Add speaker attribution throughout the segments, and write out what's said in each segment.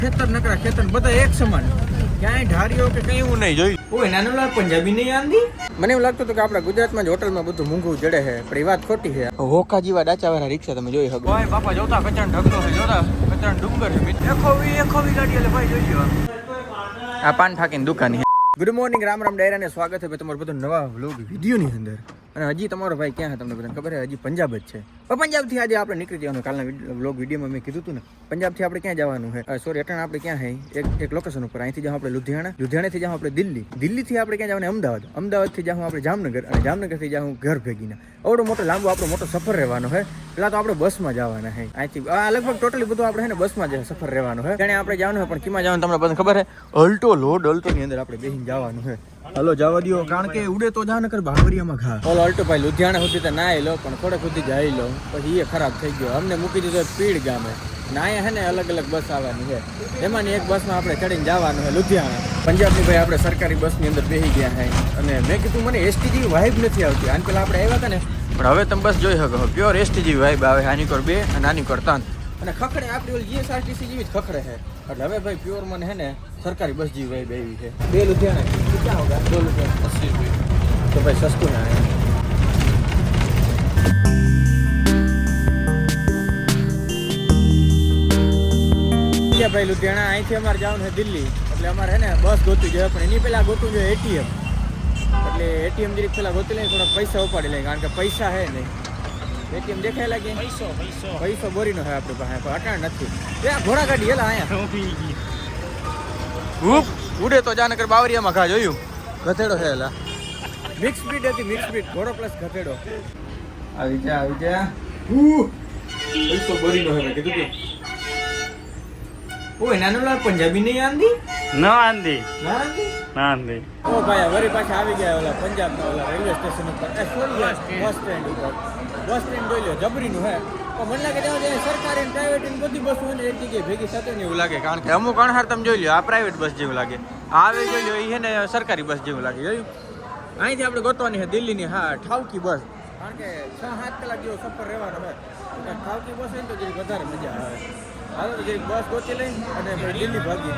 Speaker 1: ખેતર નકરા ખેતર બધા એક સમાન, ક્યાંય ઢારીઓ કે કઈ એવું નહીં જોયું. ઓય નાનું લાલ પંજાબી નહીં આંધી. મને એવું લાગતું હતું કે આપણા ગુજરાતમાં જ હોટલમાં બધું મૂંઘું જડે છે, પણ એ વાત ખોટી છે. હોકા જેવા ડાચાવાળા રિક્ષા તમે જોઈ શકો. ઓય બાપા જોતા કચરાનો ઢગલો છે, જોતા કચરાનો ડુંગર છે. એખોવી ગાડી એટલે ભાઈ જોઈ લો. આ પાન ફાકીની દુકાન છે. ગુડ મોર્નિંગ, રામ રામ ડાયરાને સ્વાગત છે તમારું બધું નવા વ્લોગ વિડીયોની અંદર. અને હજી તમારો ભાઈ ક્યાં છે તમને બધાને ખબર છે? હજી પંજાબ જ છે. પણ પંજાબથી આજે આપણે નીકળી જવાનું. કાલના વ્લોગ વિડીયોમાં મેં કીધું હતું ને, પંજાબથી આપણે ક્યાં જવાનું છે? સોરી, અટાણા આપણે ક્યાં છે? એક લોકેશન ઉપર. અહીંથી જાઉં આપણે લુધિયાણા, લુધિયાણાથી જાઉં આપણે દિલ્હી, દિલ્હીથી આપણે ક્યાં જવાનું? અમદાવાદ, અમદાવાદથી જાઉં આપણે જામનગર, અને જામનગરથી જાઉં ઘર ભેગીના. આવડો મોટો લાંબો આપણો મોટો સફર રહેવાનો છે. પેલા તો આપણે બસમાં જવાના છે અહીંથી. આ લગભગ ટોટલી બધું આપણે છે ને બસમાં જ સફર રહેવાનો છે. ત્યાં આપણે જવાનું છે, પણ કીમાં જવાનું તમને બધાને ખબર છે? અલ્ટો લોડ અલ્ટોની અંદર આપણે બેસીને જવાનું છે. હલો જવા દો, કારણ કે ઉડે તો જાનકર બાવરિયામાં ઘા. ઓલો અલ્ટો ભાઈ લુધિયાણા સુધી તો ના લો, પણ થોડે સુધી જઈ લો, પછી એ ખરાબ થઈ ગયો. અમને મૂકી દીધો પીડ ગામે. ના અહીંયા છે ને અલગ અલગ બસ આવવાની છે, એમાંની એક બસમાં આપણે ચડીને જવાનું છે લુધિયાણા. પંજાબની ભાઈ આપણે સરકારી બસની અંદર બેસી ગયા છે. અને મેં કીધું મને એસટી જેવી વાઇબ નથી આવતી. આને પેલા આપણે આવ્યા હતા ને, પણ હવે તમે બસ જોઈ શકો પ્યોર એસટી જેવી વાઇબ આવે. આની કોર 2 અને આની કોર 3, અને ખખડે આપણી ઓલી જીએસઆરટીસી જેવી જ ખખડે છે. એટલે હવે ભાઈ પ્યોર મને છે ને સરકારી બસ જેવી વાઇબ એવી છે. 2 લુધિયાણા ક્યાં હોગા? 2 રૂપિયા 80 રૂપિયા. તો ભાઈ સસ્તું ના આવે. ભાઈ લુધિયાણા અહીંથી અમારે જવાનું છે દિલ્હી. એટલે અમારે છે ને બસ ગોતવી જોઈએ, પણ એની પહેલાં ગોતવું જોઈએ એટીએમ. એટલે એટીએમ જરીક પહેલાં ગોતી લઈએ, થોડા પૈસા ઉપાડી લઈએ, કારણ કે પૈસા છે નહીં. એટીએમ દેખાય લાગે પૈસો બોરીનો છે આપણી પાસે, પણ અટાણ નથી. ત્યાં ઘોડા ગાડી હેલા અહીંયા ઉડે તો જાનકર બાવરિયામાં ઘા જોયું. ગધેડો છે હેલા. મિક્સ સ્પીડ હતી, મિક્સ સ્પીડ, ઘોડો પ્લસ ગધેડો. આવી જા પૈસો બોરીનો છે. કીધું કે ઓય નાનું લાલ પંજાબી નહીં આંધી.
Speaker 2: ના આંધી. ઓ
Speaker 1: ભાઈ વરી પાછા આવી ગયા ઓલા પંજાબના ઓલા રેલવે સ્ટેશન ઉપર. બસ સ્ટેન્ડ ઉપર. બસ સ્ટેન્ડ જોઈ લો, જબરીનું હે. પણ મને લાગે ત્યાં સરકારી અને પ્રાઇવેટ બધી બસો હોય ને એક જગ્યાએ ભેગી થતી ને એવું લાગે. કારણ કે અમુક અણહાર તમે જોઈ લો, આ પ્રાઇવેટ બસ જેવું લાગે. આવે જોઈ લો, એ છે ને સરકારી બસ જેવું લાગે. જોયું? અહીંથી આપણે ગોતવાની છે દિલ્હીની. હા, ઠાવકી બસ. કારણ કે 6-7 કલાક જેવો સફર રહેવાનો હોય. ઠાવકી બસ હોય ને તો જરી વધારે મજા આવે. હાલો તો જરીક બસ ગોતી લઈ અને દિલ્હી ભાગી.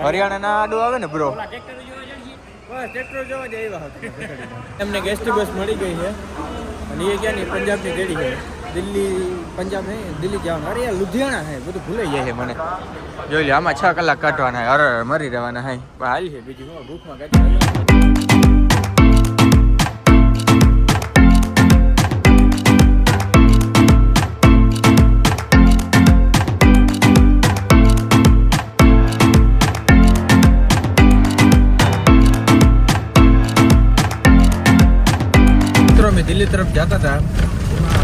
Speaker 1: હરિયાણાના આડું આવે ને બ્રો, બસ ટ્રેક્ટર જોવા જ આવ્યા હતા. એમને એસટી બસ મળી ગઈ છે, અને એ ક્યાં નહીં પંજાબની રેડી છે. દિલ્હી પંજાબ હે, દિલ્હી જવાનું. અરે યાર લુધિયાણા હે, બધું ભૂલાઈ જાય છે મને. જોઈ લે, આમાં 6 કલાક કાઢવાના હે. અરે મરી રહેવાના હે. હાલી છે બીજું શું, ભૂખમાં કાઢી. દિલ્હી તરફ જતા હતા,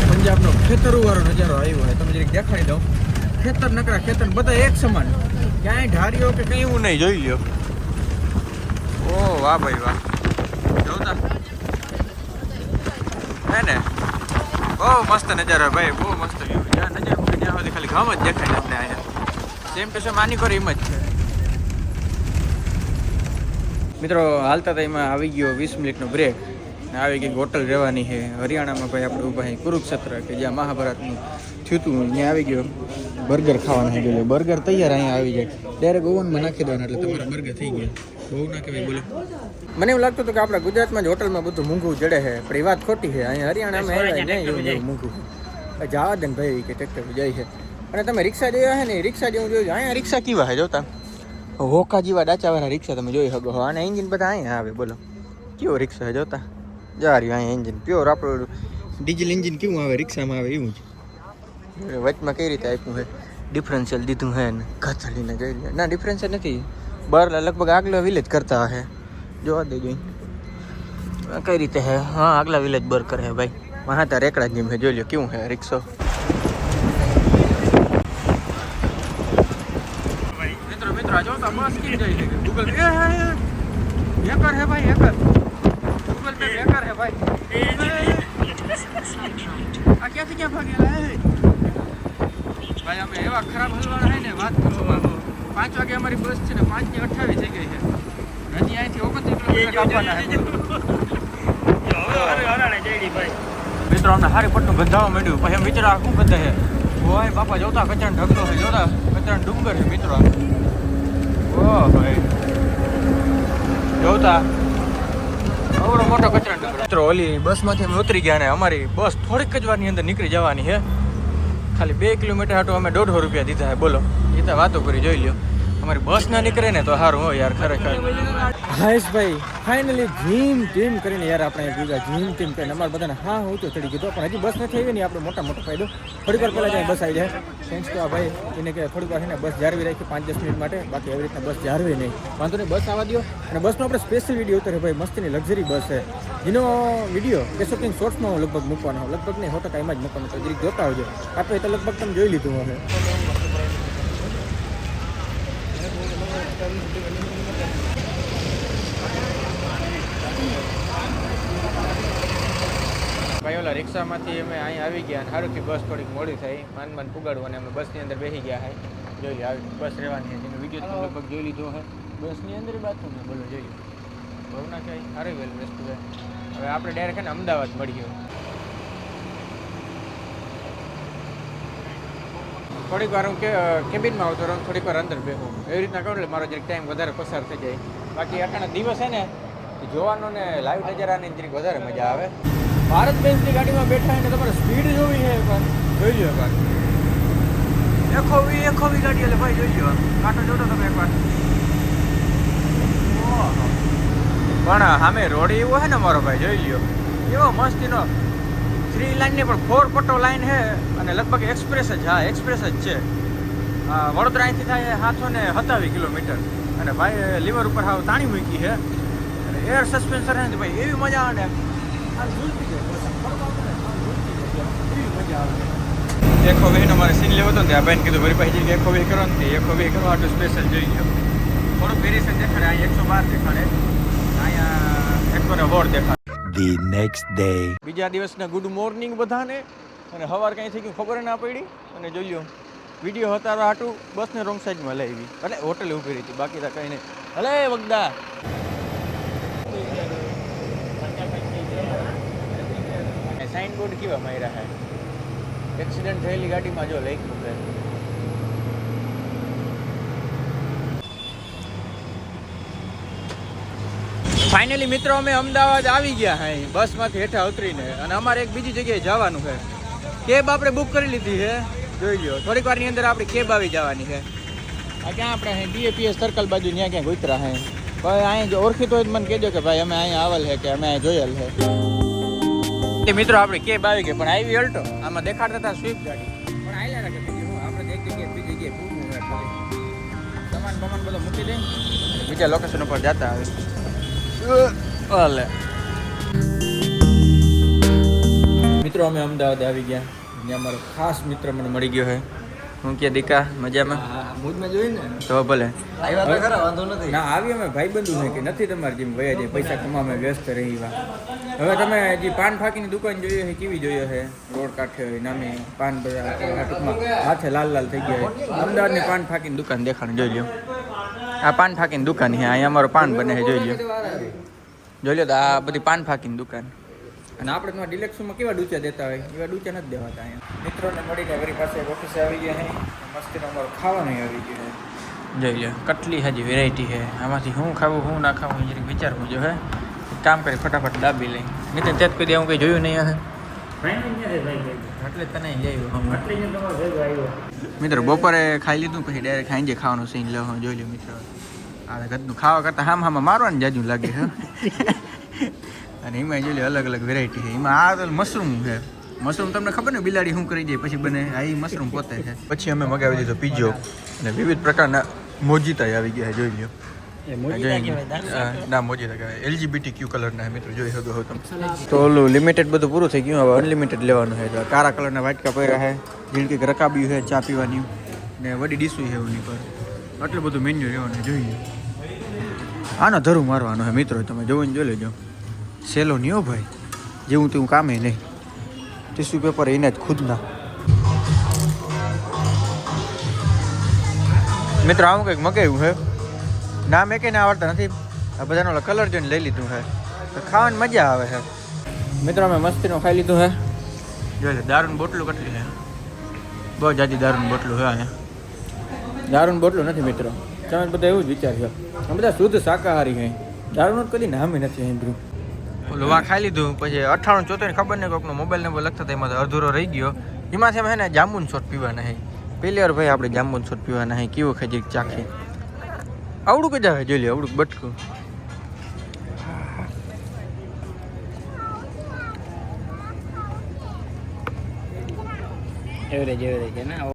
Speaker 1: પંજાબનો ખેતરો વાળો નજારો આવ્યો હોય. તમે જરીક દેખાડી દઉં. ખેતર નકરા ખેતર બધા એક સમાન, ક્યાંય ઢારીઓ કે કંઈ એવું નહીં. જોઈ લ્યો. ઓ વાહ ભાઈ વાહ, જોતા હે ને, બહુ મસ્ત નજારો ભાઈ, બહુ મસ્ત વ્યૂ. જ્યાં નજર મૂકી ત્યાં સુધી ખાલી ગામ જ દેખાય નથી અહીંયા. સેમ ટુ સેમ આની કરી એમ જ છે. મિત્રો હાલતા હતા એમાં આવી ગયો 20 મિનિટનો બ્રેક. આવી ગઈ હોટલ રહેવાની છે હરિયાણામાં ભાઈ. આપણે ઊભા છે કુરુક્ષેત્ર, કે જ્યાં મહાભારતનું થયું હતું. ત્યાં આવી ગયો બર્ગર ખાવાનું છે. ગયેલો બર્ગર તૈયાર અહીંયા આવી જાય, ડાયરેક્ટ ઓવનમાં નાખી દેવાના, એટલે તમારા બર્ગર થઈ ગયા. બહુ ના કહેવાય બોલો. મને એવું લાગતું હતું કે આપણા ગુજરાતમાં જ હોટલમાં બધું મૂંઘું જડે છે, પણ એ વાત ખોટી છે. અહીંયા હરિયાણામાં આવ્યા નહીં એવું મૂંઘું જવા દે ને ભાઈ, કે ટ્રેક્ટર જાય છે. અને તમે રિક્ષા જોયા છે ને, રિક્ષા જેવું જોયું. અહીંયા રિક્ષા કેવા છે જોતા, હોકા જેવા ડાચાવાળા રિક્ષા તમે જોઈ શકો. અને એન્જિન બધા અહીંયા આવે. બોલો કેવો રિક્ષા છે જોતા. જા રહ્યું અહીંયા એન્જિન પ્યોર આપણું ડીઝલ એન્જિન કેવું આવે રિક્ષામાં આવે એવું જ. વચમાં કઈ રીતે આપ્યું છે, ડિફરન્શિયલ દીધું છે ને ઘાથલીને જોઈ લે. ના ડિફરન્શિયલ નથી, બર લગભગ આગલા વિલેજ કરતા હશે. જોવા દેજો કઈ રીતે હે. હા આગલા વિલેજ બર કરે હે ભાઈ. હા ત્યાં રેકડા જેમ છે. જોઈ લો કેવું છે રિક્ષો. મિત્રો જોતા બસ કેમ જાય છે. ગૂગલ પે હેકર હે ભાઈ, હેકર. ગૂગલ પે હેકર હે ભાઈ. આ ક્યાંથી ક્યાં ભાગેલા હે ભાઈ? અમે એવા ખરાબ હલવાના હે ને વાત કરો. 5 વાગે અમારી બસ છે ને 5:28 થઈ ગઈ છે. હજી અહીંથી 29 કિલોમીટર કાપવાના હે. મિત્રો અમને હારી પટ્ટું બંધાવવા માંડ્યું. પછી એમ વિચાર શું બંધે છે. ઓય બાપા જોતા કચરાનો ઢગલો છે, જોતા કચરા ડુંગર છે મિત્રો. ઓહ ભાઈ જોતા આવડો મોટો કચરા ડુંગર. મિત્રો ઓલી બસમાંથી અમે ઉતરી ગયા ને અમારી બસ થોડીક જ વારની અંદર નીકળી જવાની છે. ખાલી 2 કિલોમીટર હાટો અમે 150 રૂપિયા દીધા છે. બોલો એ તો વાતો કરી જોઈ લ્યો. અમારી બસ ના નીકળે ને તો સારું હોય યાર ખરેખર. હાઈશ ભાઈ ફાઇનલી જીમ ટીમ કરીને યાર આપણે ભેગા જીમ ટીમ કરીને અમારે બધાને હા હું તો ચડી ગયો પણ હજી બસ નથી આવી ને આપણે મોટો ફાયદો. થોડીક વાર પહેલાં જાય બસ આવી જાય. થેન્ક્સ ટુ આ ભાઈ એને કે થોડીક વાર છે ને બસ જાળવી રાખી 5-10 મિનિટ માટે. બાકી એવી રીતના બસ જાળવી નહીં. વાંધો નહીં બસ આવવા દો. અને બસનો આપણે સ્પેશિયલ વિડીયો ઉતરે ભાઈ મસ્તીની લક્ઝરી બસ છે જેનો વિડીયો કે શૂટિંગ શોર્ટ્સમાં હું લગભગ મૂકવાનો લગભગ નહીં 100% એમાં જ મૂકવાનો તો જરીક જોતા આવજો. આપણે તો લગભગ તમે જોઈ લીધું હવે. ભાઈ ઓલા રિક્ષામાંથી અમે અહીં આવી ગયા અને સારું કે બસ થોડીક મોડી થઈ માન પુગાડવું અને અમે બસની અંદર બેસી ગયા હે. જોઈ લો આવી બસ રહેવાની છે જેનો વિડીયો તમે લગભગ જોઈ લીધો હે. બસની અંદર બાથરૂમ ને બોલો જોઈ લો ભવના કે સારી વેલી વસ્તુ છે. હવે આપણે ડાયરેક્ટ ને અમદાવાદ મળીએ. થોડીક વાર હું કેબિનમાં આવતો રહું થોડીક વાર અંદર બેહું એવી રીતના કરું એટલે મારો જરીક ટાઈમ વધારે પસાર થઈ જાય. બાકી આખા દિવસ છે ને જોવાનો ને લાઈવ નજારાની જરીક વધારે મજા આવે. ભારત બેન્સની ગાડીમાં બેઠા ને તમારે સ્પીડ જોવી છે એકવાર જોઈ લો એકવાર. એખોવી ગાડી એટલે ભાઈ જોઈ લો કાંટો જોડો તમે એકવાર. પણ સામે રોડ એવો છે ને મારો ભાઈ જોઈ લ્યો એવો મસ્તીનો 3 લાઈનની પણ 4 પટ્ટો લાઈન છે અને લગભગ એક્સપ્રેસ જ એક્સપ્રેસ જ છે. વડોદરા અહીંથી થાય 727 કિલોમીટર અને ભાઈ લીવર ઉપર હાવ તાણી મૂકી છે અને એર સસ્પેન્સર છે ભાઈ એવી મજા આવે ને. એખો વે અમારે સીન લેવો હતો ને આ ભાઈને કીધું મારી પાસે એખો વે કરો ને એખો વે કરવા આટલું સ્પેશિયલ જોઈ ગયો. થોડુંક વેરિએશન દેખાડે અહીંયા 112 દેખાડે અહીંયા 116 દેખાડે.
Speaker 3: The next day.
Speaker 1: બીજા દિવસના ગુડ મોર્નિંગ બધાને અને સવાર કંઈ થઈ ગયું ખબર ના પડી અને જોઈ લો વિડીયો હતારવા હાટું બસને રોંગ સાઈડમાં લઈ આવી એટલે હોટલે ઊભી રહી હતી બાકી તો કંઈ નહીં. હલે વગદા સાઇન બોર્ડ કેવા માર્યા છે. એક્સિડન્ટ થયેલી ગાડીમાં જો લખ્યું છે. ફાઇનલી મિત્રો અમે અમદાવાદ આવી ગયા હે બસમાંથી હેઠા ઉતરીને અને અમારે એક બીજી જગ્યાએ જવાનું છે. કેબ આપણે બુક કરી લીધી છે જોઈ લો થોડીક વારની અંદર આપણી કેબ આવી જવાની છે. આ ક્યાં આપણે DAPS સર્કલ બાજુ ત્યાં ક્યાંક ઉતરા હે ભાઈ. અહીં જો ઓળખી તો મને કહેજો કે ભાઈ અમે અહીંયા આવેલ છે કે અમે અહીં જોયેલ છે. મિત્રો આપણી કેબ આવી ગઈ પણ આવી અલ્ટો આમાં દેખાડતા હતા સ્વિફ્ટ ગાડી પણ આયલા રાખે બીજી હું આપણે એક જગ્યાએ બીજી જગ્યાએ પૂરું હોય ખાલી સામાન બધો મૂકી દઈ બીજા લોકેશન ઉપર જતા આવે. મિત્રો અમે અમદાવાદ આવી ગયા ત્યાં મારો ખાસ મિત્ર મને મળી ગયો છે. હું કે દીકા મજામાં
Speaker 4: મોજમાં જોઈ ને
Speaker 1: તો ભલે
Speaker 4: આવ્યા તો ખરા વાંધો નથી
Speaker 1: ના આવી અમે ભાઈબંધુ છે કે નથી તમારી જેમ વયા જાય પૈસા કમાવામાં વ્યસ્ત રહીવા. હવે તમે જે પાન ફાકીની દુકાન જોઈએ છે કેવી જોઈએ છે રોડ કાંઠે હોય નામે પાન બધા ટૂંકમાં હાથે લાલ થઈ ગયા હોય. અમદાવાદની પાન ફાકીની દુકાન દેખાણ જોઈ લો. આ પાન ફાકીની દુકાન છે અહીંયા અમારો પાન બને છે જોઈ લો તો આ બધી પાન ફાકીની દુકાન. અને આપણે તમારા ડિલેક્સમાં કેવા ડૂચા દેતા હોય એવા ડૂચા નથી દેવાતા અહીંયા. મિત્રોને મળીને મારી પાસે ઓફિસે આવી ગયા છે મસ્તીનો અમારો ખાવાનું આવી ગયો છે જોઈ લો. કેટલી હજી વેરાયટી છે આમાંથી હું ખાવું હું ના ખાવું એ જરીક વિચારવું જો હે. કામ કરી ફટાફટ દાબી લઈ મિત્ર તે કોઈ દે હું કંઈ જોયું નહીં હે એટલે તને આવ્યું મિત્રો બપોરે ખાઈ લીધું પછી ડાયરેક્ટ ખાઈ જાય ખાવાનું સીન લો જોઈ લો મિત્રો. આ ઘરનું ખાવા કરતાં હામાં મારવાનું જાજુ લાગે છે. અને એમાં જોઈ લો અલગ અલગ વેરાયટી છે. એમાં આ મશરૂમ છે. મશરૂમ તમને ખબર ને બિલાડી શું કરી જાય પછી બને આ મશરૂમ પોતે છે. પછી અમે મગાવી દીધો પીઝો અને વિવિધ પ્રકારના મોજીતા આવી ગયા જોઈ લો. ના મોજીતા કહેવાય LGBTQ કલરના મિત્રો જોઈ શકો છો તમે. તો ઓલું લિમિટેડ બધું પૂરું થઈ ગયું હવે અનલિમિટેડ લેવાનું છે. કાળા કલરના વાટકા પહેર્યા છે જીણકી રકાબ્યું છે ચા પીવાની ને વડી ડીશું છે એની પર આટલું બધું મેન્યુ રહેવાનું જોઈએ. આનો ધરું મારવાનો છે મિત્રો તમે જોઈને જોઈ લેજો. સેલો નહીં હો ભાઈ જેવું તેવું કામે નહીં. ટીશ્યુ પેપર એને જ ખુદના. મિત્રો આવું કંઈક મગાવ્યું છે નામ એ કંઈ આવડતા નથી. આ બધાનો કલર જોઈને લઈ લીધું છે તો ખાવાની મજા આવે છે. મિત્રો અમે મસ્તીનો ખાઈ લીધું છે જોઈ લે. દારૂની બોટલું કેટલી છે બહુ જાજી દારૂની બોટલું છે અહીંયા દારૂની બોટલો નથી મિત્રો. તમે બધા એવું જ વિચારશો અમે બધા શુદ્ધ શાકાહારી હે. દારૂનો કદી નામે નથી સાંભળ્યું. ઓલું વા ખાઈ લીધું પછી 98 74 ખબર નહીં કોઈકનો મોબાઈલ નંબર લખતા હતા એમાં અધૂરો રહી ગયો. એમાંથી અમે હે ને જાંબુન શોટ પીવાના હે. પહેલી વાર ભાઈ આપણે જાંબુન શોટ પીવાના હે. કેવું ખજીક ચાખે આવડું કજા હોય જોઈ લે આવડું બટકું.
Speaker 2: એવરેજ છે ને